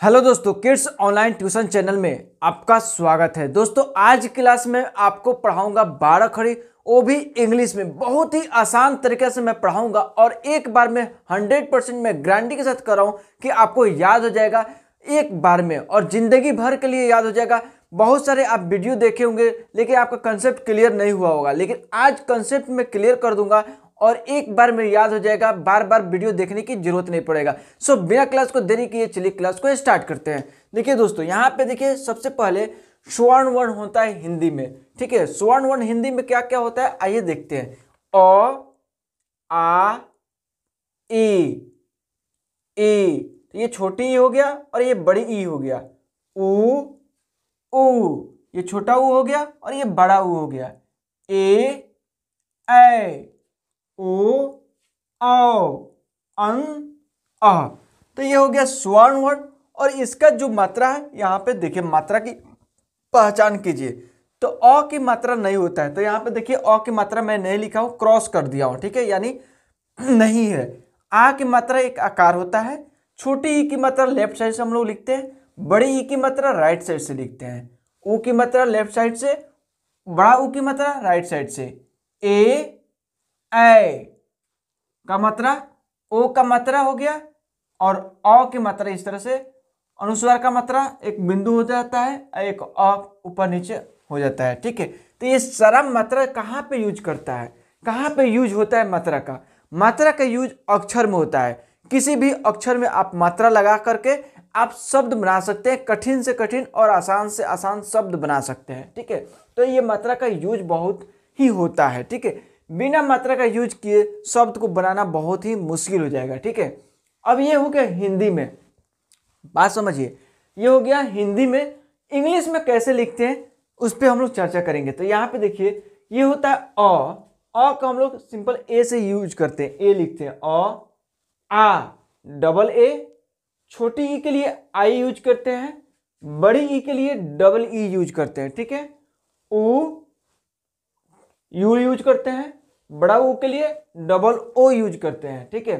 Hello दोस्तों, kids online tuition channel में आपका स्वागत है। दोस्तों आज की क्लास में आपको पढ़ाऊंगा 12 खड़ी, वो भी इंग्लिश में। बहुत ही आसान तरीके से मैं पढ़ाऊंगा और एक बार में 100% मैं गारंटी के साथ कर रहा हूं कि आपको याद हो जाएगा एक बार में और जिंदगी भर के लिए याद हो जाएगा। बहुत सारे आप वीडियो देखे होंगे लेकिन आपका कंसेप्ट क्लियर नहीं हुआ होगा, लेकिन आज कंसेप्ट में क्लियर कर दूंगा और एक बार में याद हो जाएगा, बार बार वीडियो देखने की जरूरत नहीं पड़ेगा। सो बिना क्लास को देरी किए चलिए क्लास को स्टार्ट करते हैं। देखिए दोस्तों, यहाँ पे देखिए सबसे पहले स्वर्ण वर्ण होता है हिंदी में। ठीक है, स्वर्ण वर्ण हिंदी में क्या क्या होता है आइए देखते हैं। अ, आ, ई, ये छोटी ई हो गया और ये बड़ी ई हो गया। उ, ये छोटा ऊ हो गया और ये बड़ा ऊ हो गया। ए, ऐ, ओ, औ, अं, अ। तो ये हो गया स्वर्ण वर्ण और इसका जो मात्रा है यहाँ पे देखिए, मात्रा की पहचान कीजिए। तो अ की मात्रा नहीं होता है, तो यहाँ पे देखिए अ की मात्रा मैं नहीं लिखा हूँ, क्रॉस कर दिया हूँ। ठीक है, यानी नहीं है। आ की मात्रा एक आकार होता है। छोटी ई की मात्रा लेफ्ट साइड से हम लोग लिखते हैं, बड़ी ई की मात्रा राइट साइड से लिखते हैं। ऊ की मात्रा लेफ्ट साइड से, बड़ा ऊ की मात्रा राइट साइड से। ए, ऐ का मात्रा, ओ का मात्रा हो गया और अ की मात्रा इस तरह से। अनुस्वार का मात्रा एक बिंदु हो जाता है, एक अ ऊपर नीचे हो जाता है। ठीक है, तो ये सारा मात्रा कहाँ पे यूज करता है, कहाँ पे यूज होता है मात्रा का? मात्रा का यूज अक्षर में होता है। किसी भी अक्षर में आप मात्रा लगा करके आप शब्द बना सकते हैं, कठिन से कठिन और आसान से आसान शब्द बना सकते हैं। ठीक है, तो ये मात्रा का यूज बहुत ही होता है। ठीक है, बिना मात्रा का यूज किए शब्द को बनाना बहुत ही मुश्किल हो जाएगा। ठीक है, अब ये हो गया हिंदी में, बात समझिए। ये हो गया हिंदी में। इंग्लिश में कैसे लिखते हैं उस पर हम लोग चर्चा करेंगे। तो यहाँ पे देखिए ये होता है अ का हम लोग सिंपल ए से यूज करते हैं, ए लिखते हैं अ, आ डबल ए। छोटी ई के लिए आई यूज करते हैं, बड़ी ई के लिए डबल ई यूज करते हैं। ठीक है, उ यू यूज करते हैं, बड़ा ऊ के लिए डबल ओ यूज करते हैं। ठीक है,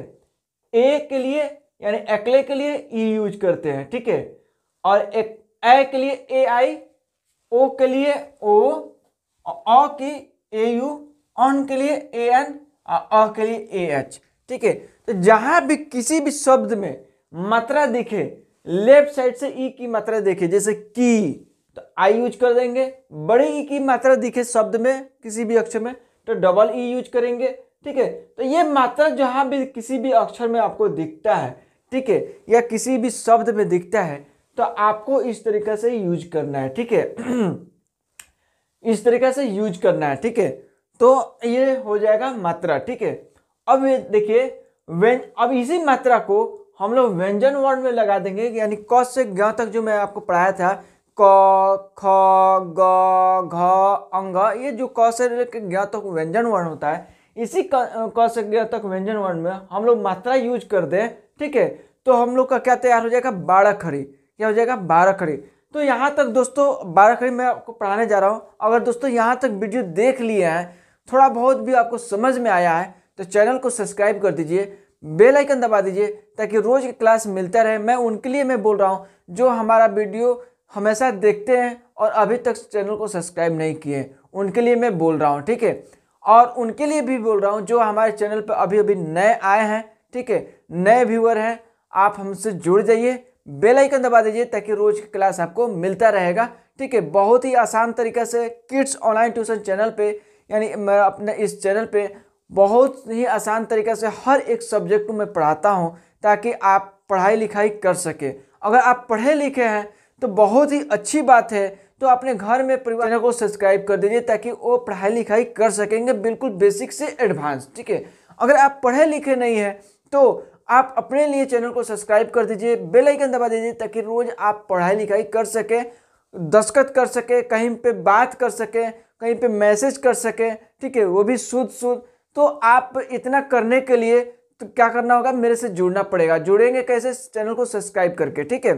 ए के लिए यानी अकेले के लिए ई यूज करते हैं। ठीक है, और एक ए के लिए ए आई, ओ के लिए ओ, अ की ए यू, अन के लिए ए एन, अ के लिए ए एच। ठीक है, तो जहां भी किसी भी शब्द में मात्रा दिखे, लेफ्ट साइड से ई की मात्रा देखे, जैसे की, तो आई यूज कर देंगे। बड़ी ई की मात्रा दिखे शब्द में किसी भी अक्षर में तो डबल ई यूज करेंगे। ठीक है, तो ये मात्रा जहां भी किसी भी अक्षर में आपको दिखता है, ठीक है, या किसी भी शब्द में दिखता है, तो आपको इस तरीके से यूज करना है। ठीक है इस तरीके से यूज करना है। ठीक है, तो ये हो जाएगा मात्रा। ठीक है, अब ये देखिए अब इसी मात्रा को हम लोग व्यंजन वर्ण में लगा देंगे, यानी क से ग तक जो मैं आपको पढ़ाया था, क, ख, ग, घ, अंग, ये जो क से लेकर ग तक व्यंजन वर्ण होता है, इसी क से ग तक व्यंजन वर्ण में हम लोग मात्रा यूज कर दें। ठीक है, तो हम लोग का क्या तैयार हो जाएगा? 12 खड़ी। क्या हो जाएगा? 12 खड़ी। तो यहाँ तक दोस्तों 12 खड़ी मैं आपको पढ़ाने जा रहा हूँ। अगर दोस्तों यहाँ तक वीडियो देख लिए हैं, थोड़ा बहुत भी आपको समझ में आया है, तो चैनल को सब्सक्राइब कर दीजिए, बेल आइकन दबा दीजिए ताकि रोज की क्लास मिलता रहे। मैं उनके लिए मैं बोल रहा हूँ जो हमारा वीडियो हमेशा देखते हैं और अभी तक चैनल को सब्सक्राइब नहीं किए, उनके लिए मैं बोल रहा हूँ। ठीक है, और उनके लिए भी बोल रहा हूँ जो हमारे चैनल पर अभी अभी नए आए हैं, ठीक है, नए व्यूअर हैं, आप हमसे जुड़ जाइए, बेल आइकन दबा दीजिए ताकि रोज की क्लास आपको मिलता रहेगा। ठीक है, बहुत ही आसान तरीके से किड्स ऑनलाइन ट्यूशन चैनल पे, यानी मैं अपने इस चैनल पे बहुत ही आसान तरीके से हर एक सब्जेक्ट को मैं पढ़ाता हूं ताकि आप पढ़ाई लिखाई कर सके। अगर आप पढ़े लिखे हैं तो बहुत ही अच्छी बात है, तो अपने घर में परिवार चैनल को सब्सक्राइब कर दीजिए ताकि वो पढ़ाई लिखाई कर सकेंगे, बिल्कुल बेसिक से एडवांस। ठीक है, अगर आप पढ़े लिखे नहीं हैं तो आप अपने लिए चैनल को सब्सक्राइब कर दीजिए, बेल आइकन दबा दीजिए ताकि रोज आप पढ़ाई लिखाई कर सके, दस्तखत कर सके, कहीं पे बात कर सके, कहीं पे मैसेज कर सके। ठीक है, वो भी शुद्ध। तो आप इतना करने के लिए तो क्या करना होगा? मेरे से जुड़ना पड़ेगा। जुड़ेंगे कैसे? चैनल को सब्सक्राइब करके। ठीक है,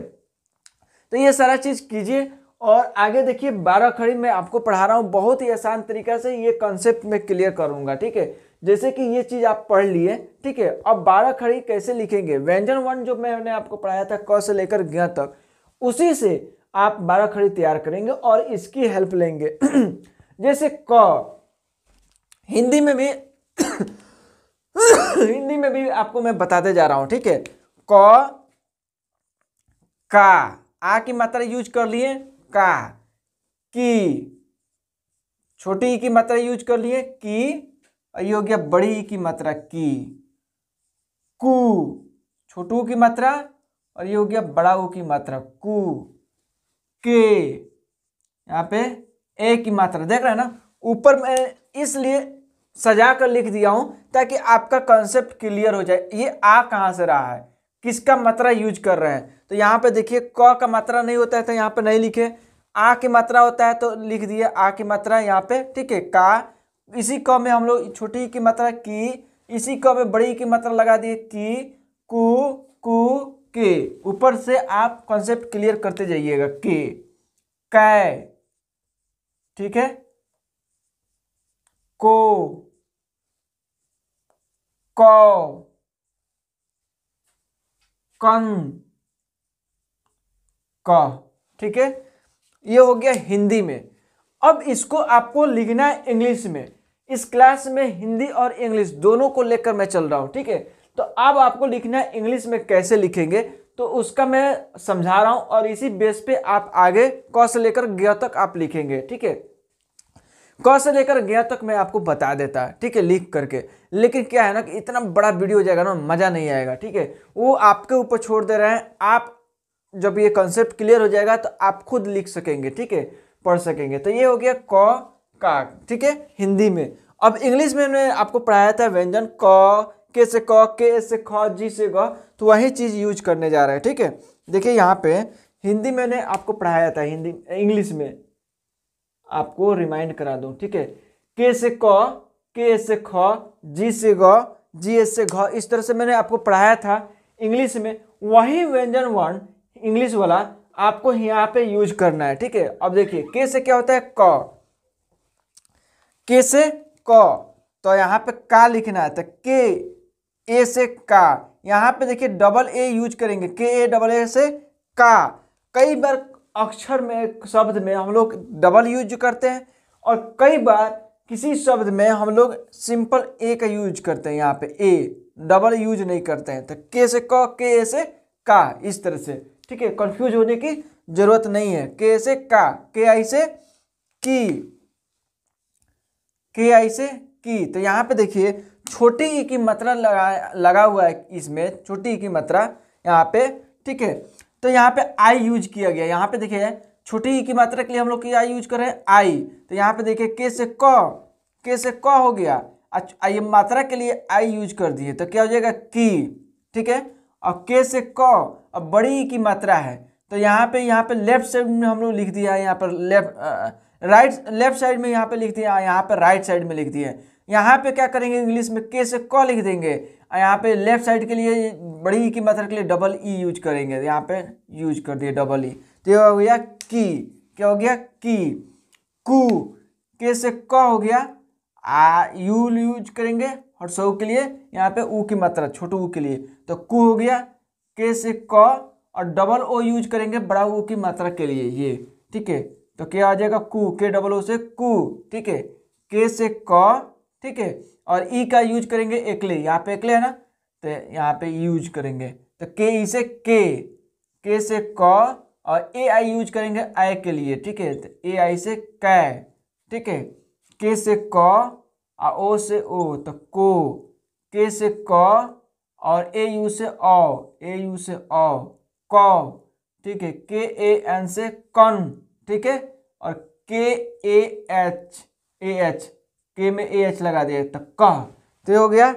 तो ये सारा चीज कीजिए और आगे देखिए 12 खड़ी मैं आपको पढ़ा रहा हूँ बहुत ही आसान तरीका से, ये कॉन्सेप्ट में क्लियर करूंगा। ठीक है, जैसे कि ये चीज आप पढ़ लिए, ठीक है। अब 12 खड़ी कैसे लिखेंगे, व्यंजन 1 जो मैंने आपको पढ़ाया था क से लेकर ज्ञ तक, उसी से आप 12 खड़ी तैयार करेंगे और इसकी हेल्प लेंगे। जैसे क, हिंदी में भी हिंदी में भी आपको मैं बताते जा रहा हूं, ठीक है। क, का, आ की मात्रा यूज कर लिए, का, की, छोटी ई की मात्रा यूज कर लिए, की, ये हो गया बड़ी ई की मात्रा, की, कु, छोटू की मात्रा, और ये हो गया बड़ा ऊ की मात्रा, कु, के, यहाँ पे ए की मात्रा, देख रहे हैं ना। ऊपर मैं इसलिए सजा कर लिख दिया हूं ताकि आपका कंसेप्ट क्लियर हो जाए। ये आ कहां से रहा है, किसका मात्रा यूज कर रहे हैं, तो यहाँ पे देखिए क का मात्रा नहीं होता है तो यहाँ पे नहीं लिखे, आ की मात्रा होता है तो लिख दिए आ की मात्रा यहाँ पे, ठीक है। का, इसी क में हम लोग छोटी की मात्रा की, इसी क में बड़ी की मात्रा लगा दिए, की, कु, कु, के। ऊपर से आप कॉन्सेप्ट क्लियर करते जाइएगा, के, कै, ठीक है, को, कौ, कन, क, ठीक है। ये हो गया हिंदी में। अब इसको आपको लिखना है इंग्लिश में। इस क्लास में हिंदी और इंग्लिश दोनों को लेकर मैं चल रहा हूं, ठीक है। तो अब आपको लिखना है इंग्लिश में कैसे लिखेंगे तो उसका मैं समझा रहा हूं, और इसी बेस पे आप आगे क से लेकर ज्ञ तक आप लिखेंगे, ठीक है। क से लेकर ज्ञ तक मैं आपको बता देता, ठीक है, लिख करके। लेकिन क्या है ना कि इतना बड़ा वीडियो हो जाएगा ना, मजा नहीं आएगा, ठीक है। वो आपके ऊपर छोड़ दे रहे हैं, आप जब ये कॉन्सेप्ट क्लियर हो जाएगा तो आप खुद लिख सकेंगे, ठीक है, पढ़ सकेंगे। तो ये हो गया क, का, ठीक है, हिंदी में। अब इंग्लिश में मैंने आपको पढ़ाया था व्यंजन क, के से क, के से ख, जी से ग, तो वही चीज यूज करने जा रहे हैं, ठीक है। देखिए यहाँ पे हिंदी मैंने आपको पढ़ाया था, हिंदी इंग्लिश में आपको रिमाइंड करा दूं, ठीक है। के से क, के से ख, जी से ग, जी से घ, इस तरह से मैंने आपको पढ़ाया था इंग्लिश में। वही व्यंजन 1 इंग्लिश वाला आपको यहाँ पे यूज करना है, ठीक है। अब देखिए के से क्या होता है, क, के से क, तो यहाँ पे का लिखना है, तो के, ए से का, यहाँ पे देखिए डबल ए यूज करेंगे, के ए डबल ए से का। कई बार अक्षर में, शब्द में हम लोग डबल यूज करते हैं, और कई बार किसी शब्द में हम लोग सिंपल ए का यूज करते हैं, यहाँ पे ए डबल यूज नहीं करते हैं। तो के से क, के ए से का, इस तरह से, ठीक है। कंफ्यूज होने की जरूरत नहीं है। के से का, के आई से की, के आई से की। तो यहाँ पे देखिए छोटी ई की मात्रा लगा हुआ है, इसमें छोटी ई की मात्रा यहाँ पे, ठीक है। तो यहाँ पे आई यूज किया गया, यहाँ पे देखिए छोटी ई की मात्रा के लिए हम लोग की आई यूज कर रहे हैं, आई। तो यहाँ पे देखिए के से क, के से क हो गया, अच्छा ये मात्रा के लिए आई यूज कर दिए तो क्या हो जाएगा, की, ठीक है। और के से क, अब बड़ी ई की मात्रा है तो यहाँ पे लेफ्ट साइड में हम लोग लिख दिया है, यहाँ पर लेफ्ट साइड में यहाँ पे लिख दिया, यहाँ पे राइट साइड में लिख दिया है। यहाँ पे क्या करेंगे, इंग्लिश में के से क लिख देंगे, यहाँ पे लेफ्ट साइड के लिए बड़ी ई की मात्रा के लिए डबल ई यूज करेंगे, यहाँ पे यूज कर दिए डबल ई। तो ये हो गया की, क्या हो गया, की, कु, के से क हो गया, यू यूज करेंगे हर्षऊ के लिए, यहाँ पे ऊ की मात्रा छोटू ऊ के लिए, तो कु हो गया, के से क, और डबल ओ यूज करेंगे बड़ा ऊ की मात्रा के लिए, ये, ठीक है। तो क्या आ जाएगा, कु, के डबल ओ से कु, ठीक है, के से क, ठीक है। और ई का यूज करेंगे एकले, यहाँ पे एकले है ना, तो यहाँ पे यूज करेंगे, तो के ई से के से क, और ए आई यूज करेंगे आई के लिए, ठीक है। तो ए आई से कै, ठीक है, के से क, और ओ से ओ, तो को, के से क, और ए यू से औ, ए यू से औ, कौ, ठीक है, के ए एन से कन, ठीक है। और के ए एच, के में ए एच लगा दिया तो कह। तो ये हो गया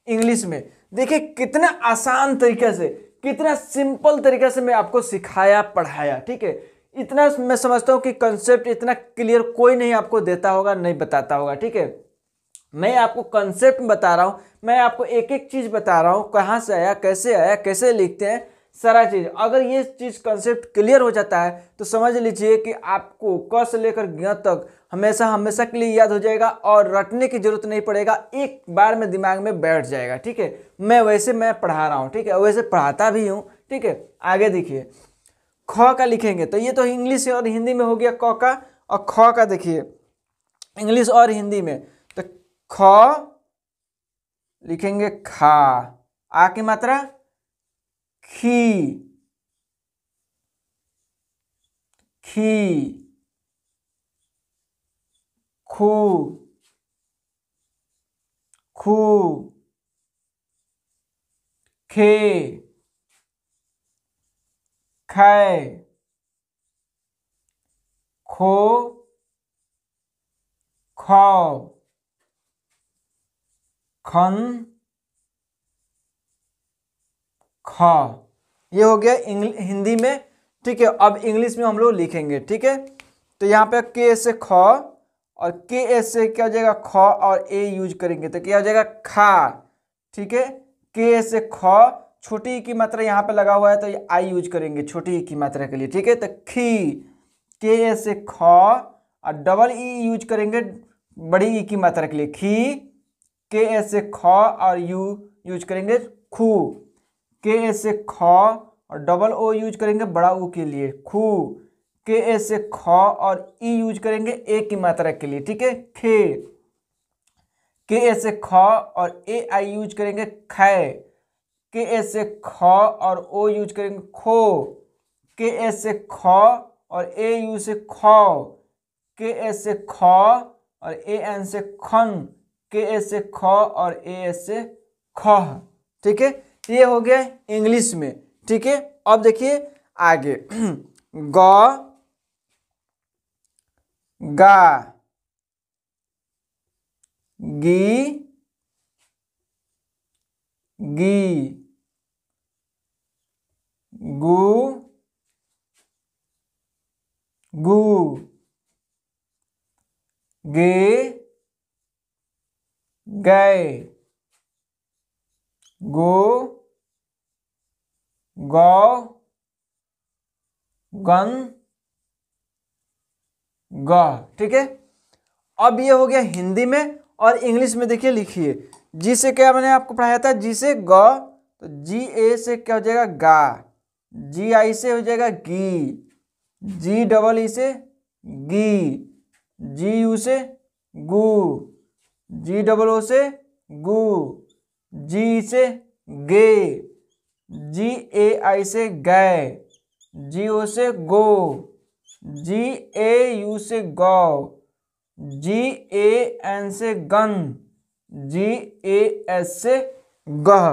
इंग्लिश में। देखिए कितना आसान तरीके से, कितना सिंपल तरीके से मैं आपको सिखाया पढ़ाया, ठीक है। इतना मैं समझता हूँ कि कंसेप्ट इतना क्लियर कोई नहीं आपको देता होगा, नहीं बताता होगा, ठीक है। मैं आपको कंसेप्ट बता रहा हूँ, मैं आपको एक एक चीज बता रहा हूँ, कहाँ से आया, कैसे लिखते हैं, सारा चीज। अगर ये चीज कंसेप्ट क्लियर हो जाता है तो समझ लीजिए कि आपको क से लेकर ज्ञ तक हमेशा हमेशा के लिए याद हो जाएगा और रटने की जरूरत नहीं पड़ेगा, एक बार में दिमाग में बैठ जाएगा। ठीक है, मैं पढ़ा रहा हूँ, ठीक है, वैसे पढ़ाता भी हूँ। ठीक है, आगे देखिए, ख का लिखेंगे तो ये तो इंग्लिश और हिंदी में हो गया क का, और ख का देखिए इंग्लिश और हिंदी में, तो ख लिखेंगे खा, आ की मात्रा खी, खी, खू, खू, खे, खे, खो, खौ, खन, ख। ये हो गया हिंदी में। ठीक है, अब इंग्लिश में हम लोग लिखेंगे। ठीक है, तो यहाँ पे के से ख और के एस से क्या हो जाएगा ख और ए यूज करेंगे तो क्या हो जाएगा खा। ठीक है, के एस से ख, छोटी ई की मात्रा यहाँ पे लगा हुआ है तो ये आई यूज करेंगे छोटी ई की मात्रा के लिए। ठीक है, तो खी, के एस से ख और डबल ई यूज करेंगे बड़ी ई की मात्रा के लिए, खी, के एस से ख और यू यूज करेंगे खू, के एस से ख और डबल ओ यूज करेंगे बड़ा ऊ के लिए खू, के एस से ख और ई यूज करेंगे ए की मात्रा के लिए। ठीक है, खे, के एस से ख और ए आई यूज करेंगे खै, के एस से ख और ओ यूज करेंगे खो, के एस से ख और ए यू से खौ, के एस से ख और ए एन से खन, के एस से ख और ए एस से खह। ठीक है, ये हो गया इंग्लिश में। ठीक है, अब देखिए आगे ग, गा, गी, गी, गु, गु, गे, गए, गो, गौ, गन, ग। ठीक है, अब ये हो गया हिंदी में। और इंग्लिश में देखिए लिखिए, जी से क्या मैंने आपको पढ़ाया था, जी से ग, तो जी ए से क्या हो जाएगा गा, जी आई से हो जाएगा गी, जी डबल ई से गी, जी यू से गु, जी डबल ओ से गु, जी से गे, जी ए आई से गै, जी ओ से गो, जी ए यू से गौ, जी ए एन से गन, जी ए एस से गह।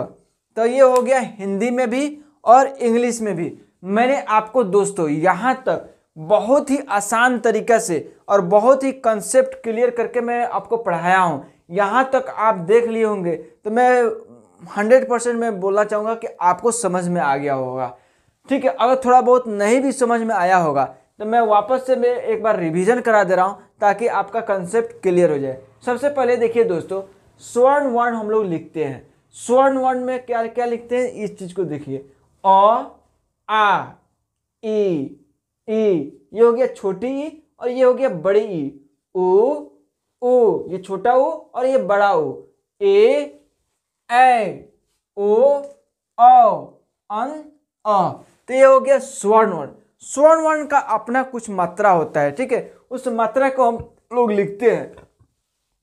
तो ये हो गया हिंदी में भी और इंग्लिश में भी। मैंने आपको दोस्तों यहाँ तक बहुत ही आसान तरीका से और बहुत ही कंसेप्ट क्लियर करके मैं आपको पढ़ाया हूँ। यहाँ तक आप देख लिए होंगे तो मैं 100% मैं बोलना चाहूँगा कि आपको समझ में आ गया होगा। ठीक है, अगर थोड़ा बहुत नहीं भी समझ में आया होगा तो मैं वापस से मैं एक बार रिवीजन करा दे रहा हूँ ताकि आपका कंसेप्ट क्लियर हो जाए। सबसे पहले देखिए दोस्तों, स्वर्ण वर्ण हम लोग लिखते हैं। स्वर्ण वर्ण में क्या क्या लिखते हैं, इस चीज को देखिए, अ, आ, ई, ये हो गया छोटी ई और ये हो गया बड़ी ई, उ, ये छोटा उ और ये बड़ा उ, ए, ओ, अन, अ। तो ये हो गया स्वर्ण वर्ण। स्वर्ण वर्ण का अपना कुछ मात्रा होता है। ठीक है, उस मात्रा को हम लोग लिखते हैं।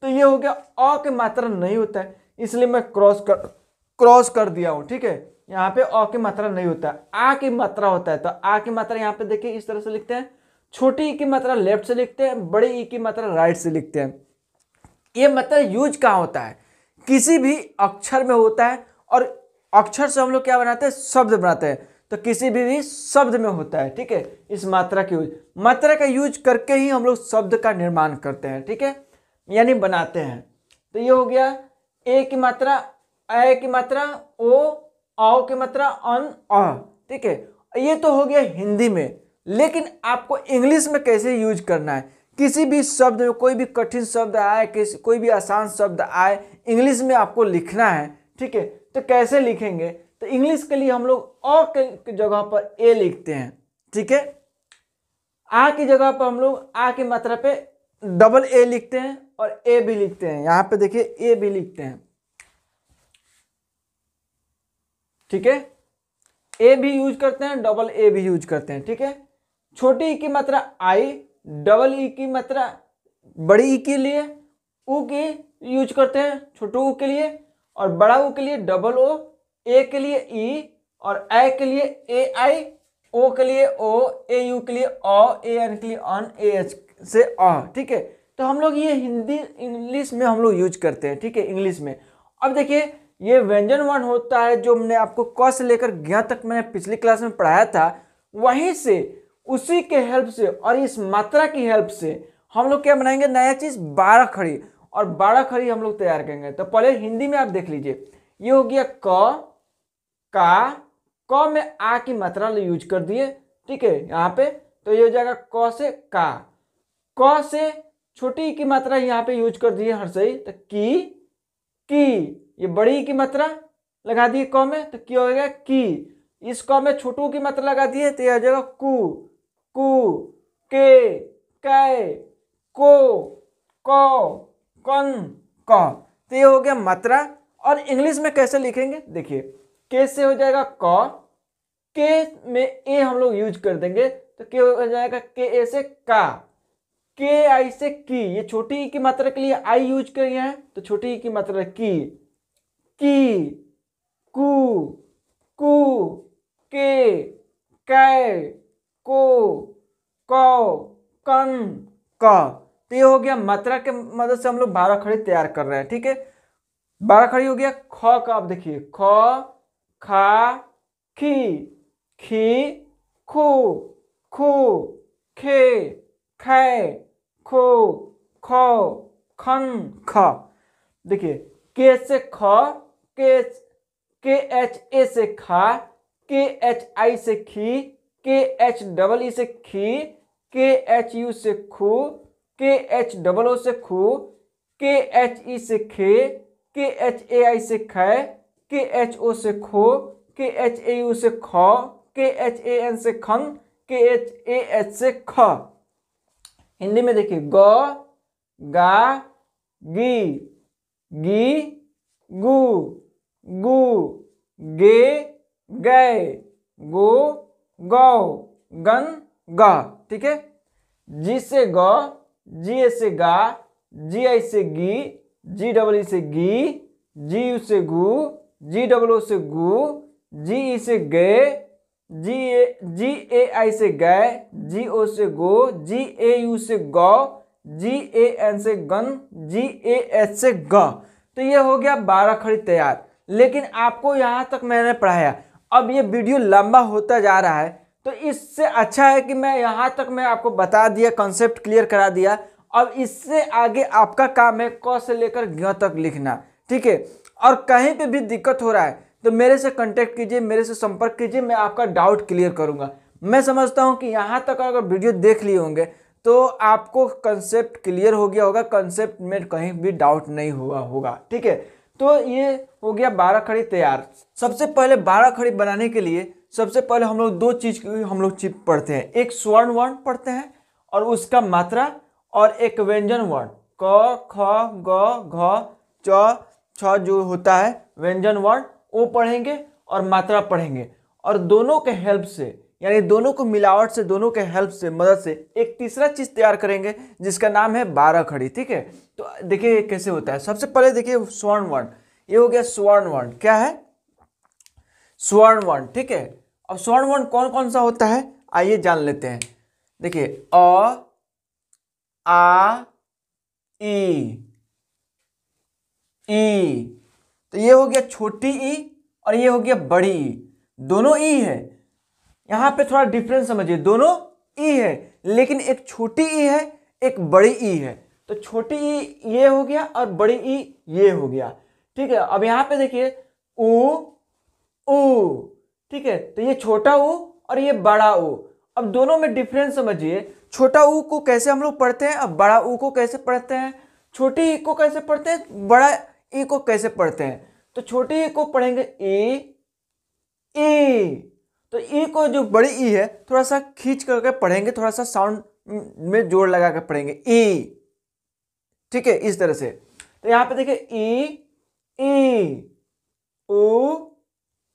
तो ये हो गया, अ की मात्रा नहीं होता है इसलिए मैं क्रॉस कर दिया हूं। ठीक है, यहाँ पे अ की मात्रा नहीं होता है, आ की मात्रा होता है। तो आ की मात्रा यहाँ पे देखिए इस तरह से लिखते हैं, छोटी ई की मात्रा लेफ्ट से लिखते हैं, बड़ी ई की मात्रा राइट से लिखते हैं। ये मात्रा यूज कहाँ होता है, किसी भी अक्षर में होता है। और अक्षर से हम लोग क्या बनाते हैं, शब्द बनाते हैं। तो किसी भी शब्द में होता है। ठीक है, इस मात्रा के यूज, मात्रा का यूज करके ही हम लोग शब्द का निर्माण करते हैं। ठीक है, यानी बनाते हैं। तो ये हो गया ए की मात्रा, ए की मात्रा, ओ की मात्रा, अन, अ। ठीक है, ये तो हो गया हिंदी में। लेकिन आपको इंग्लिश में कैसे यूज करना है, किसी भी शब्द में कोई भी कठिन शब्द आए, कोई भी आसान शब्द आए, इंग्लिश में आपको लिखना है। ठीक है, तो कैसे लिखेंगे, तो इंग्लिश के लिए हम लोग अ के जगह पर ए लिखते हैं, ठीक है। आ की जगह पर हम लोग आ की मात्रा पे डबल ए लिखते हैं और ए भी लिखते हैं, यहां पे देखिए ए भी लिखते हैं, ठीक है। ए भी यूज करते हैं, डबल ए भी यूज करते हैं, ठीक है। छोटी ई की मात्रा आई, डबल ई की मात्रा बड़ी ई के लिए ऊ की यूज करते हैं छोटू ऊ के लिए, और बड़ा ऊ के लिए डबल ओ, ए के लिए ई, और ए के लिए ए आई, ओ के लिए ओ, ए यू के लिए अ, ए एन के लिए अन, ए एच से अ, ठीक है। तो हम लोग ये हिंदी इंग्लिश में हम लोग यूज करते हैं, ठीक है, इंग्लिश में। अब देखिए ये व्यंजन वर्ण होता है जो हमने आपको क से लेकर ज्ञ तक मैंने पिछली क्लास में पढ़ाया था, वहीं से उसी के हेल्प से और इस मात्रा की हेल्प से हम लोग क्या बनाएंगे, नया चीज 12 खड़ी, और 12 खड़ी हम लोग तैयार करेंगे। तो पहले हिंदी में आप देख लीजिए, ये हो गया क, का, क में आ की मात्रा यूज कर दिए, ठीक है यहाँ पे, तो ये हो जाएगा क से का। क से छोटी ई की मात्रा यहाँ पे यूज कर दिए हर सही, तो की, ये बड़ी ई की मात्रा लगा दिए क में, तो की हो गया की। इस क में छोटू की मात्रा लगा दिए, तो ये हो जाएगा कु, के, कै, को, कन, क। तो ये हो गया मात्रा। और इंग्लिश में कैसे लिखेंगे, देखिए के से हो जाएगा क, के में ए हम लोग यूज कर देंगे, तो के हो जाएगा के ए से का, के आई से की। ये छोटी ई की मात्रा के लिए आई यूज कर हैं, तो छोटी ई की मात्रा की, कु, के, कै, को, कन, क। तो ये हो गया मात्रा के मदद से हम लोग 12 खड़ी तैयार कर रहे हैं, ठीक है। 12 खड़ी हो गया। ख का आप देखिए, ख, खा, खी, खू, खे, खे, खो, खो, खन, ख। देखिए के से ख, के एच ए से खा, के एच आई से खी, के एच डबल ई से खी, के एच यू से खू, के एच डबल ओ से खू, के एच ई से खे, के एच ए आई से खे, के एच ओ से खो, के एच ए यू से ख, के एच ए एन से खन, के एच ए एच से ख। हिंदी में देखिए ग, गा, गी, गू, गे, गए, गो, गन, ग, ठीक है। जी से ग, जी ए से गा, जी आई से गी, जी डबल ई से गी, जी यू से गू, जी डबल ओ से गू, जी ई से गे, जी ए आई से गए, जी ओ से गो, जी ए यू से गौ, जी ए एन से गन, जी ए एच से ग। तो ये हो गया 12 खड़ी तैयार। लेकिन आपको यहाँ तक मैंने पढ़ाया, अब ये वीडियो लंबा होता जा रहा है, तो इससे अच्छा है कि मैं यहाँ तक मैं आपको बता दिया, कॉन्सेप्ट क्लियर करा दिया। अब इससे आगे आपका काम है क से लेकर ज्ञ तक लिखना, ठीक है। और कहीं पे भी दिक्कत हो रहा है तो मेरे से कांटेक्ट कीजिए, मेरे से संपर्क कीजिए, मैं आपका डाउट क्लियर करूंगा। मैं समझता हूं कि यहाँ तक अगर वीडियो देख लिए होंगे तो आपको कंसेप्ट क्लियर हो गया होगा, कंसेप्ट में कहीं भी डाउट नहीं हुआ होगा, ठीक है। तो ये हो गया 12 खड़ी तैयार। सबसे पहले 12 खड़ी बनाने के लिए सबसे पहले हम लोग दो चीज हम लोग पढ़ते हैं, एक स्वर्ण वर्ण पढ़ते हैं और उसका मात्रा, और एक व्यंजन वर्ण क, ख, ग, घ, च, छ जो होता है व्यंजन वर्ण, वो पढ़ेंगे और मात्रा पढ़ेंगे। और दोनों के हेल्प से, यानी दोनों को मिलावट से, दोनों के हेल्प से, मदद से एक तीसरा चीज तैयार करेंगे जिसका नाम है 12 खड़ी, ठीक है। तो देखिए कैसे होता है। सबसे पहले देखिए स्वर्ण वर्ण, ये हो गया स्वर्ण वर्ण। क्या है? स्वर्ण वर्ण, ठीक है। अब स्वर्ण वर्ण कौन कौन सा होता है आइए जान लेते हैं। देखिए अ, आ, ई, तो ये हो गया छोटी ई और ये हो गया बड़ी ई, दोनों ई है। यहां पे थोड़ा डिफरेंस समझिए, दोनों ई है लेकिन एक छोटी ई है एक बड़ी ई है। तो छोटी ई ये हो गया और बड़ी ई ये हो गया, ठीक है। अब यहां पे देखिए ऊ, ठीक है। तो ये छोटा ऊ और ये बड़ा ऊ। अब दोनों में डिफरेंस समझिए, छोटा ऊ को कैसे हम लोग पढ़ते हैं, अब बड़ा ऊ को कैसे पढ़ते हैं, छोटी ई को कैसे पढ़ते हैं, बड़ा ई को कैसे पढ़ते हैं। तो छोटी ई को पढ़ेंगे ए, ए। तो ई को जो बड़ी ई है थोड़ा सा खींच करके पढ़ेंगे, थोड़ा सा साउंड में जोर लगा कर पढ़ेंगे, ई। ठीक है, इस तरह से। तो यहां पे देखिए ई ऊ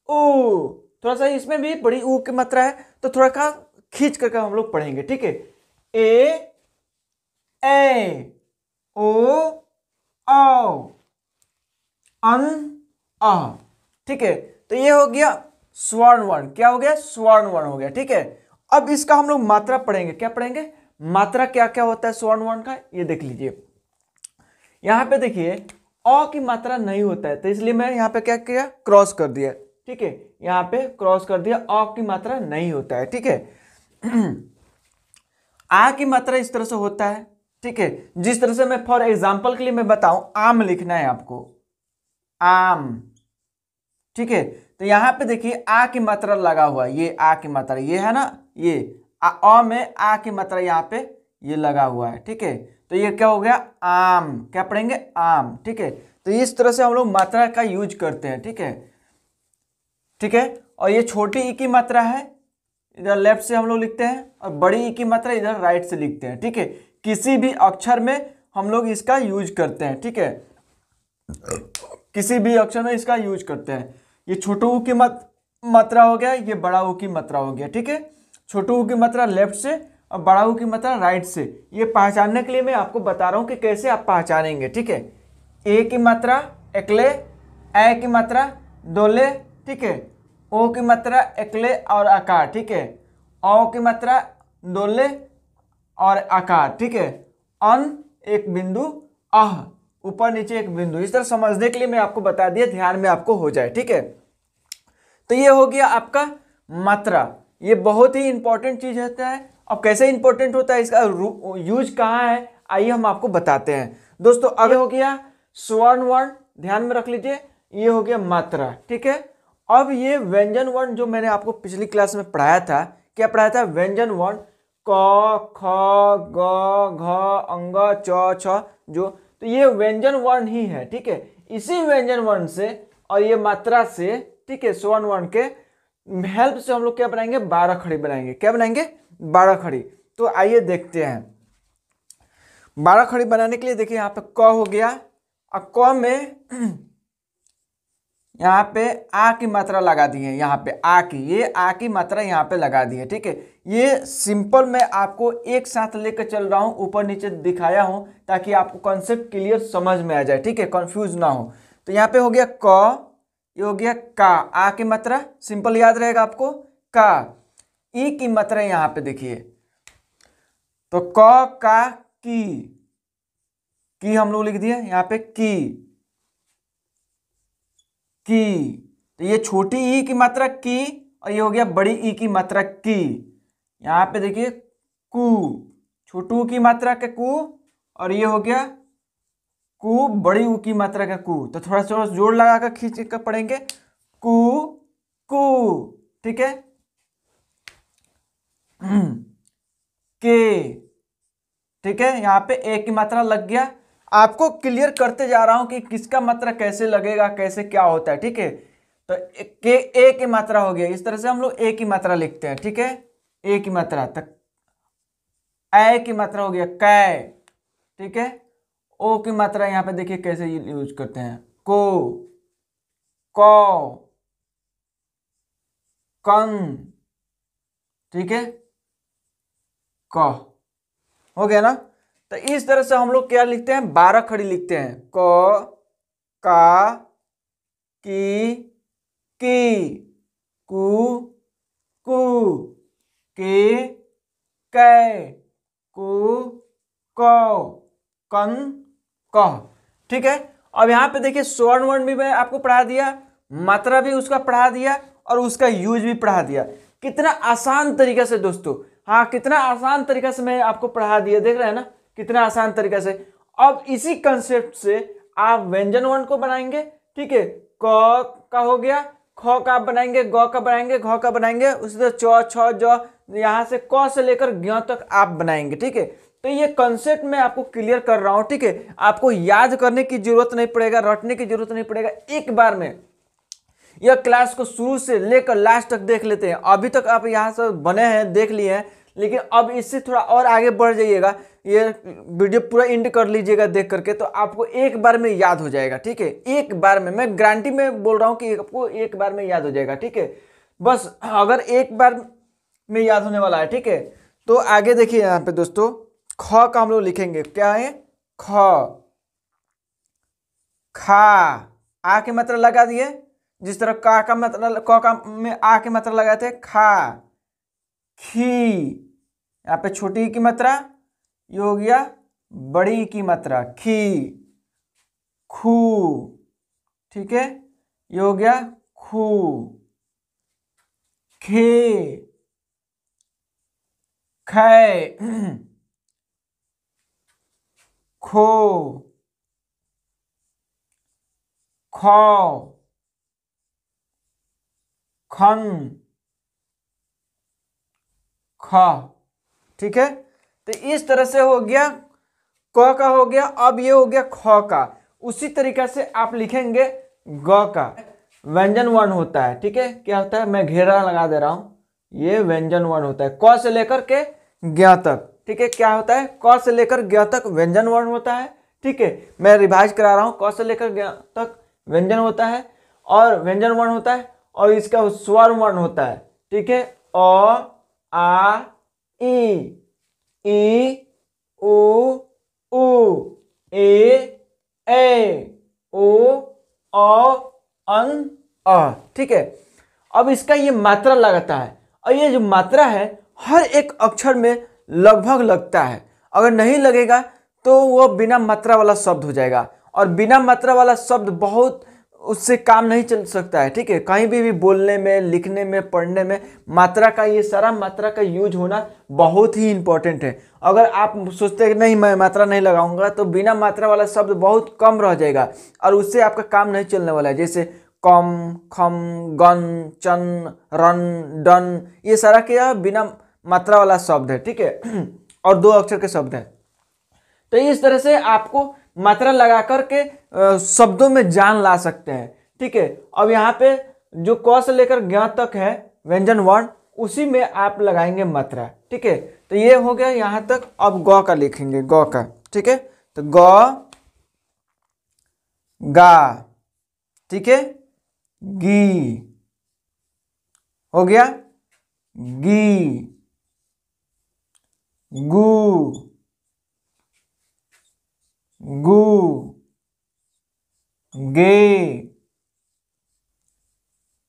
ऊ, थोड़ा सा इसमें भी बड़ी ऊ की मात्रा है, तो थोड़ा का खींच करके हम लोग पढ़ेंगे। ठीक है, ए ओ औ अन आ। ठीक है, तो ये हो गया स्वर्ण वर्ण। क्या हो गया? स्वर्ण वर्ण हो गया। ठीक है, अब इसका हम लोग मात्रा पढ़ेंगे। क्या पढ़ेंगे? मात्रा क्या क्या होता है स्वर्ण वर्ण का, ये देख लीजिए। यहां पे देखिए अ की मात्रा नहीं होता है, तो इसलिए मैं यहां पे क्या किया, क्रॉस कर दिया। ठीक है, यहां पे क्रॉस कर दिया, अ की मात्रा नहीं होता है। ठीक है, आ की मात्रा इस तरह से होता है। ठीक है, जिस तरह से मैं फॉर एग्जांपल के लिए मैं बताऊं, आम लिखना है आपको, आम। ठीक है, तो यहां पे देखिए आ की मात्रा लगा हुआ है, ये आ की मात्रा, ये है ना, ये अ में आ की मात्रा यहां पे ये लगा हुआ है। ठीक है, तो ये क्या हो गया? आम। क्या पढ़ेंगे? आम। ठीक है, तो इस तरह से हम लोग मात्रा का यूज करते हैं। ठीक है, ठीक है, और ये छोटी ई की मात्रा है, इधर लेफ्ट से हम लोग लिखते हैं, और बड़ी ई की मात्रा इधर राइट से लिखते हैं। ठीक है, किसी भी अक्षर में हम लोग इसका यूज करते हैं। ठीक है, किसी भी अक्षर में इसका यूज करते हैं। ये छोटू ऊ की मात्रा हो गया, ये बड़ा ऊ की मात्रा हो गया। ठीक है, छोटू ऊ की मात्रा लेफ्ट से और बड़ा ऊ की मात्रा राइट से। ये पहचानने के लिए मैं आपको बता रहा हूं कि कैसे आप पहचानेंगे। ठीक है, ए की मात्रा एकले, ए की मात्रा दोले। ठीक है, ओ की मात्रा एकले और आकार। ठीक है, औ की मात्रा दोले और आकार। ठीक है, अन एक बिंदु, अह ऊपर नीचे एक बिंदु। इस तरह समझने के लिए मैं आपको बता दिया, ध्यान में आपको हो जाए। ठीक है, तो ये हो गया आपका मात्रा। ये बहुत ही इंपॉर्टेंट चीज होता है। अब कैसे इंपॉर्टेंट होता है, इसका यूज कहाँ है, आइए हम आपको बताते हैं दोस्तों। अब हो गया स्वर्ण वर्ण, ध्यान में रख लीजिए, ये हो गया मात्रा। ठीक है, अब ये व्यंजन वर्ण जो मैंने आपको पिछली क्लास में पढ़ाया था, क्या पढ़ाया था? व्यंजन वर्ण, क ख ग घ अंग च छ जो, तो ये व्यंजन वर्ण ही है। ठीक है, इसी व्यंजन वर्ण से और ये मात्रा से, ठीक है, स्वर्ण वर्ण के हेल्प से हम लोग क्या बनाएंगे? 12 खड़ी बनाएंगे। क्या बनाएंगे? 12 खड़ी। तो आइए देखते हैं। 12 खड़ी बनाने के लिए देखिए यहाँ पे क हो गया, और क में यहाँ पे आ की मात्रा लगा दी है। यहाँ पे आ की, ये आ की मात्रा यहाँ पे लगा दी है। ठीक है, ये सिंपल मैं आपको एक साथ लेकर चल रहा हूँ, ऊपर नीचे दिखाया हूँ ताकि आपको कॉन्सेप्ट क्लियर समझ में आ जाए। ठीक है, कंफ्यूज ना हो। तो यहाँ पे हो गया क, ये हो गया का, आ की मात्रा सिंपल याद रहेगा आपको, का। ई की मात्रा यहाँ पे देखिए, तो क का की हम लोग लिख दिए यहाँ पे की। तो ये छोटी ई की मात्रा की, और ये हो गया बड़ी ई की मात्रा की। यहाँ पे देखिए कु, छोटू की मात्रा का कु, और ये हो गया कु बड़ी ऊ की मात्रा का कु। तो थोड़ा सा जोड़ लगा कर खींच कर पढ़ेंगे, कु कु। ठीक है, के। ठीक है, यहाँ पे ए की मात्रा लग गया। आपको क्लियर करते जा रहा हूं कि किसका मात्रा कैसे लगेगा, कैसे क्या होता है। ठीक है, तो के ए की मात्रा हो गया, इस तरह से हम लोग ए की मात्रा लिखते हैं। ठीक है, ए की मात्रा तक, ए की मात्रा हो गया कै। ठीक है, ओ की मात्रा यहाँ पे देखिए कैसे यूज करते हैं, को, कौ, कं। ठीक है, क हो गया ना। तो इस तरह से हम लोग क्या लिखते हैं? 12 खड़ी लिखते हैं, क, का, की, कु, कु, के, कै, कु, कौ, कं, कह। ठीक है, अब यहां पे देखिए स्वर्ण वर्ण भी मैं आपको पढ़ा दिया, मात्रा भी उसका पढ़ा दिया, और उसका यूज भी पढ़ा दिया। कितना आसान तरीके से दोस्तों, हाँ कितना आसान तरीके से मैं आपको पढ़ा दिया, देख रहे हैं ना कितना आसान तरीके से। अब इसी कंसेप्ट से आप व्यंजन वर्ण को बनाएंगे। ठीक है, क का हो गया, ख का बनाएंगे, ग का बनाएंगे, घ का बनाएंगे, उसी तरह च छ ज, यहाँ से क से लेकर ज्ञ तक आप बनाएंगे। ठीक है, तो ये कंसेप्ट मैं आपको क्लियर कर रहा हूं। ठीक है, आपको याद करने की जरूरत नहीं पड़ेगा, रटने की जरूरत नहीं पड़ेगा, एक बार में यह क्लास को शुरू से लेकर लास्ट तक देख लेते हैं। अभी तक आप यहाँ से बने हैं, देख लिए हैं, लेकिन अब इससे थोड़ा और आगे बढ़ जाइएगा। ये वीडियो पूरा एंड कर लीजिएगा देख करके, तो आपको एक बार में याद हो जाएगा। ठीक है, एक बार में, मैं गारंटी में बोल रहा हूँ कि आपको एक बार में याद हो जाएगा। ठीक है, बस अगर एक बार में याद होने वाला है। ठीक है, तो आगे देखिए यहाँ पे दोस्तों, ख का हम लोग लिखेंगे, क्या है, ख, खा, आ के मात्रा लगा दिए, जिस तरह का मात्रा, क का में आ के मात्रा लगाए थे, खा, खी, यहाँ पे छोटी की मात्रा, ये हो गया बड़ी की मात्रा, खी, खू, ठीक है, ये हो गया खू, खे, खे, खो, खौ, खन, ख। ठीक है, तो इस तरह से हो गया, क का हो गया। अब ये हो गया ख का। उसी तरीका से आप लिखेंगे ग का। व्यंजन वर्ण होता है। ठीक है, क्या होता है, मैं घेरा लगा दे रहा हूं, ये व्यंजन वर्ण होता है, क से लेकर के ज्ञ तक। ठीक है, क्या होता है, क से लेकर ज्ञ तक व्यंजन वर्ण होता है। ठीक है, मैं रिवाइज करा रहा हूं, क से लेकर ज्ञ तक व्यंजन होता है और व्यंजन वर्ण होता है, और इसका स्वर वर्ण होता है। ठीक है, अ, आ, ई, उ, ए, ओ, अन, अ। ठीक है, अब इसका ये मात्रा लगता है, और ये जो मात्रा है हर एक अक्षर में लगभग लगता है। अगर नहीं लगेगा तो वो बिना मात्रा वाला शब्द हो जाएगा, और बिना मात्रा वाला शब्द बहुत, उससे काम नहीं चल सकता है। ठीक है, कहीं भी बोलने में, लिखने में, पढ़ने में मात्रा का, ये सारा मात्रा का यूज होना बहुत ही इंपॉर्टेंट है। अगर आप सोचते हैं कि नहीं मैं मात्रा नहीं लगाऊंगा, तो बिना मात्रा वाला शब्द बहुत कम रह जाएगा और उससे आपका काम नहीं चलने वाला है। जैसे कम, खम, गन, चन, रन, डन, ये सारा क्या बिना मात्रा वाला शब्द है। ठीक है, और 2 अक्षर के शब्द है। तो इस तरह से आपको मात्रा लगा करके शब्दों में जान ला सकते हैं। ठीक है, अब यहाँ पे जो क से लेकर ज्ञ तक है व्यंजन वर्ण, उसी में आप लगाएंगे मात्रा। ठीक है, तो ये हो गया यहाँ तक। अब ग का लिखेंगे, ग का। ठीक है, तो ग, गा, ठीक है, गी, हो गया गी, गू, गू, गे,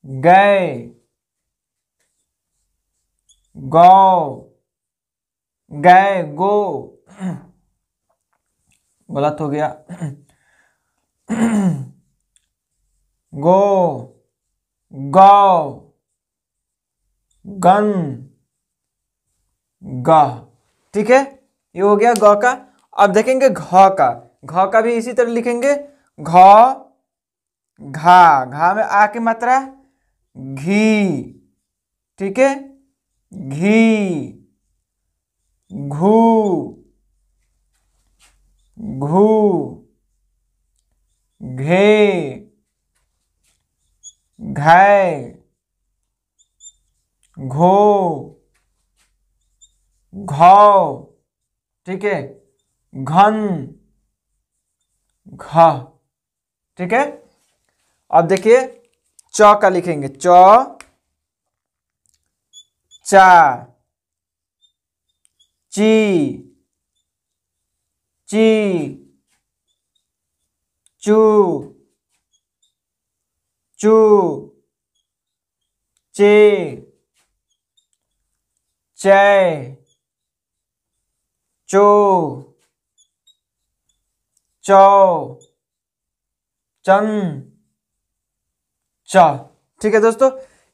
गए, गौ, गए, गो, गलत हो गया, गो, गौ, गन, ग। ठीक है, ये हो गया ग का। अब देखेंगे घ का। घ का भी इसी तरह लिखेंगे, घ, घा, घा में आ की मात्रा, घी, ठीक है, घी, घू, घू, घे, घै, घो, घौ, ठीक है, घन, घ। ठीक है, अब देखिए च का लिखेंगे, च, चा, ची, ची, चू, चू, चे, चै, चो, चौ, चन, च। ठीक है दोस्तों,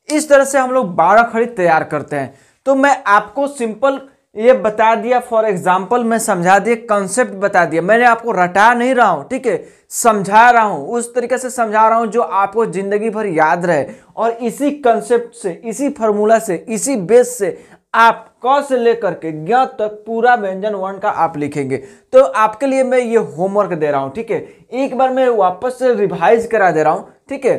इस तरह से हम लोग 12 खड़ी तैयार करते हैं। तो मैं आपको सिंपल ये बता दिया, फॉर एग्जाम्पल मैं समझा दिया, कंसेप्ट बता दिया, मैंने आपको रटा नहीं रहा हूं। ठीक है, समझा रहा हूं, उस तरीके से समझा रहा हूं जो आपको जिंदगी भर याद रहे। और इसी कंसेप्ट से, इसी फार्मूला से, इसी बेस से आप क से लेकर के ज्ञ तक पूरा व्यंजन वर्ण का आप लिखेंगे। तो आपके लिए मैं ये होमवर्क दे रहा हूं। ठीक है, एक बार मैं वापस से रिवाइज करा दे रहा हूं। ठीक है,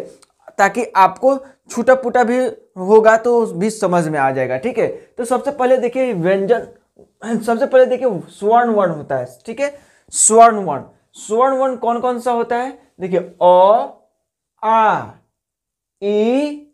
ताकि आपको छूटा पुटा भी होगा तो भी समझ में आ जाएगा। ठीक है, तो सबसे पहले देखिए व्यंजन, सबसे पहले देखिए स्वर्ण वर्ण होता है। ठीक है, स्वर्ण वर्ण, स्वर्ण वर्ण कौन कौन सा होता है? देखिए अ, आ, ई,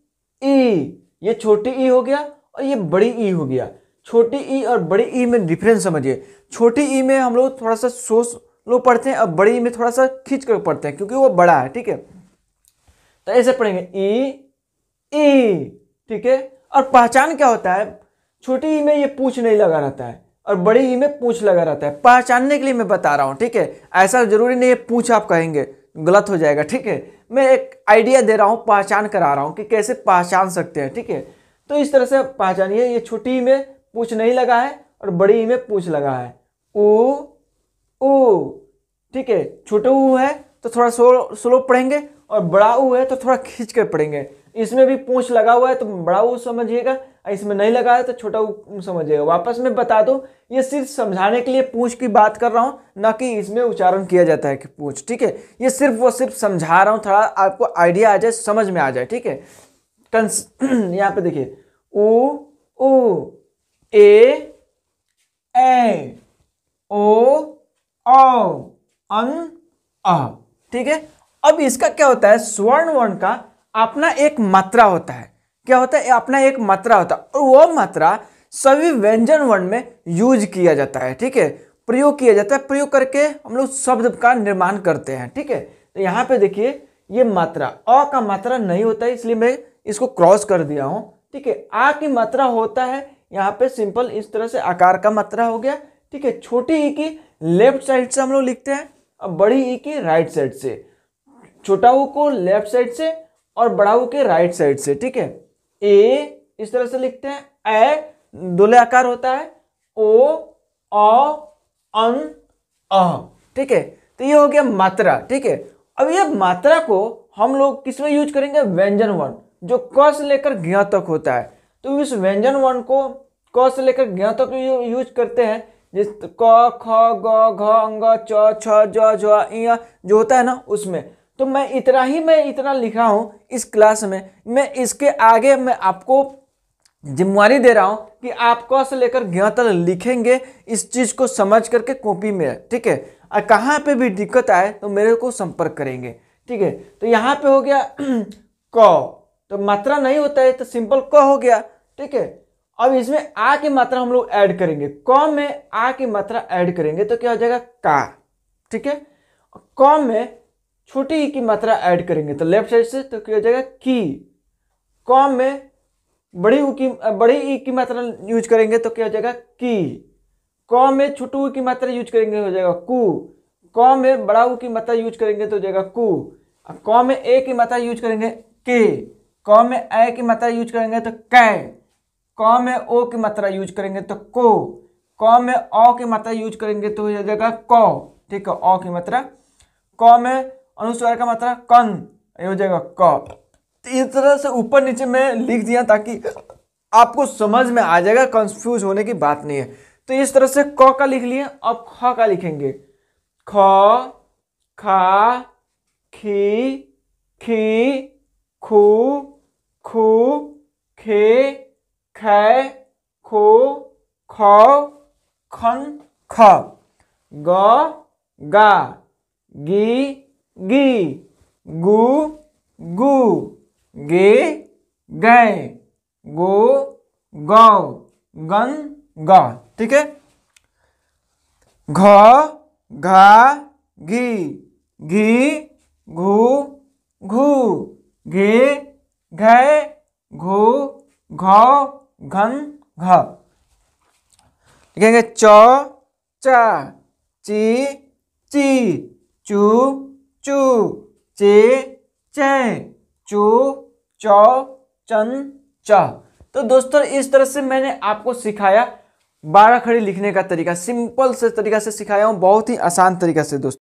ये छोटी ई हो गया और ये बड़ी ई हो गया। छोटी ई और बड़ी ई में डिफरेंस समझिए। छोटी ई में हम लोग थोड़ा सा स्लो पढ़ते हैं और बड़ी ई में थोड़ा सा खींच कर पढ़ते हैं क्योंकि वो बड़ा है। ठीक है, तो ऐसे पढ़ेंगे ई। ठीक है, और पहचान क्या होता है? छोटी ई में ये पूंछ नहीं लगा रहता है और बड़ी ई में पूंछ लगा रहता है। पहचानने के लिए मैं बता रहा हूं। ठीक है, ऐसा जरूरी नहीं है पूंछ आप कहेंगे, गलत हो जाएगा। ठीक है, मैं एक आइडिया दे रहा हूं, पहचान करा रहा हूं कि कैसे पहचान सकते हैं। ठीक है, तो इस तरह से पहचानिए। ये छोटी ई में पूंछ नहीं लगा है और बड़ी ई में पूंछ लगा है। ऊ। ठीक है, छोटे ऊ है तो थोड़ा स्लो पढ़ेंगे और बड़ा ऊ है तो थोड़ा खींच कर पढ़ेंगे। इसमें भी पूंछ लगा हुआ है तो बड़ा ऊ समझिएगा, इसमें नहीं लगा है तो छोटा ऊ समझिएगा। वापस में बता दूं, ये सिर्फ समझाने के लिए पूंछ की बात कर रहा हूं, ना कि इसमें उच्चारण किया जाता है कि पूंछ। ठीक है, ये सिर्फ समझा रहा हूं, थोड़ा आपको आइडिया आ जाए, समझ में आ जाए। ठीक है, यहाँ पे देखिए ऊ, ए, ओ, अन, अ। ठीक है, अब इसका क्या होता है? स्वर्ण वर्ण का अपना एक मात्रा होता है। क्या होता है? अपना एक मात्रा होता है और वो मात्रा सभी व्यंजन वर्ण में यूज किया जाता है। ठीक है, प्रयोग किया जाता है। प्रयोग करके हम लोग शब्द का निर्माण करते हैं। ठीक है, तो यहाँ पे देखिए ये मात्रा अ का मात्रा नहीं होता है, इसलिए मैं इसको क्रॉस कर दिया हूं। ठीक है, आ की मात्रा होता है यहाँ पे सिंपल इस तरह से आकार का मात्रा हो गया। ठीक है, छोटी ई की लेफ्ट साइड से हम लोग लिखते हैं और बड़ी ई की राइट साइड से। छोटा ऊ को लेफ्ट साइड से और बड़ा ऊ के राइट साइड से। ठीक है, ए इस तरह से लिखते हैं, ए दोले आकार होता है, ओ, अ, अन, अ। ठीक है, तो ये हो गया मात्रा। ठीक है, अब ये मात्रा को हम लोग किस में यूज करेंगे? व्यंजन वर्ण, जो क से लेकर ज्ञ तक होता है। तो इस व्यंजन वर्ण को क से लेकर ज्ञ तक यूज करते हैं। जिस क, ख, ग, घ, अंग, च, छ, ज, झ, इ जो होता है ना, उसमें। तो मैं इतना लिखा हूं इस क्लास में। मैं इसके आगे मैं आपको जिम्मेवारी दे रहा हूं कि आप क से लेकर ज्ञ तक लिखेंगे इस चीज को समझ करके कॉपी में। ठीक है, और कहाँ पे भी दिक्कत आए तो मेरे को संपर्क करेंगे। ठीक है, तो यहाँ पे हो गया क, तो मात्रा नहीं होता है तो सिंपल क हो गया। ठीक है, अब इसमें आ की मात्रा हम लोग ऐड करेंगे। क में आ की मात्रा ऐड करेंगे तो क्या हो जाएगा? का। ठीक है, क में छोटी ई की मात्रा ऐड करेंगे तो लेफ्ट साइड से तो क्या हो जाएगा? की। क में बड़ी ई की मात्रा यूज करेंगे तो क्या हो जाएगा? की। क में छोटू ऊ की मात्रा यूज करेंगे हो जाएगा कु। क में बड़ा ऊ की मात्रा यूज करेंगे तो हो जाएगा कु। क में ए की मात्रा यूज करेंगे के। क में ए की मात्रा यूज करेंगे तो कै। क में ओ की मात्रा यूज करेंगे तो को। क में अ की मात्रा यूज करेंगे तो हो जाएगा क। ठीक है, अ की मात्रा। क में अनुस्वार का मात्रा कन, ये हो जाएगा क। तो इस तरह से ऊपर नीचे मैं लिख दिया ताकि आपको समझ में आ जाएगा, कंफ्यूज होने की बात नहीं है। तो इस तरह से क का लिख लिए। अब ख का लिखेंगे। ख, खा, खी, खी, खू, खू, खे, खे, खो, खौ, खन, ख। ग, गा, गी, गी, गु, गु, गे, गै, गो, गौ, गन, ग। ठीक है, घ, घा, घी, घी, घू, घू, घे, घै, घो, घौ, घन, घ। लिखेंगे च, चा, ची, ची, चू, चू, चे, चे, चू, चौ, चन, च। तो दोस्तों इस तरह से मैंने आपको सिखाया 12 खड़ी लिखने का तरीका। सिंपल से तरीका से सिखाया हूं, बहुत ही आसान तरीका से दोस्तों।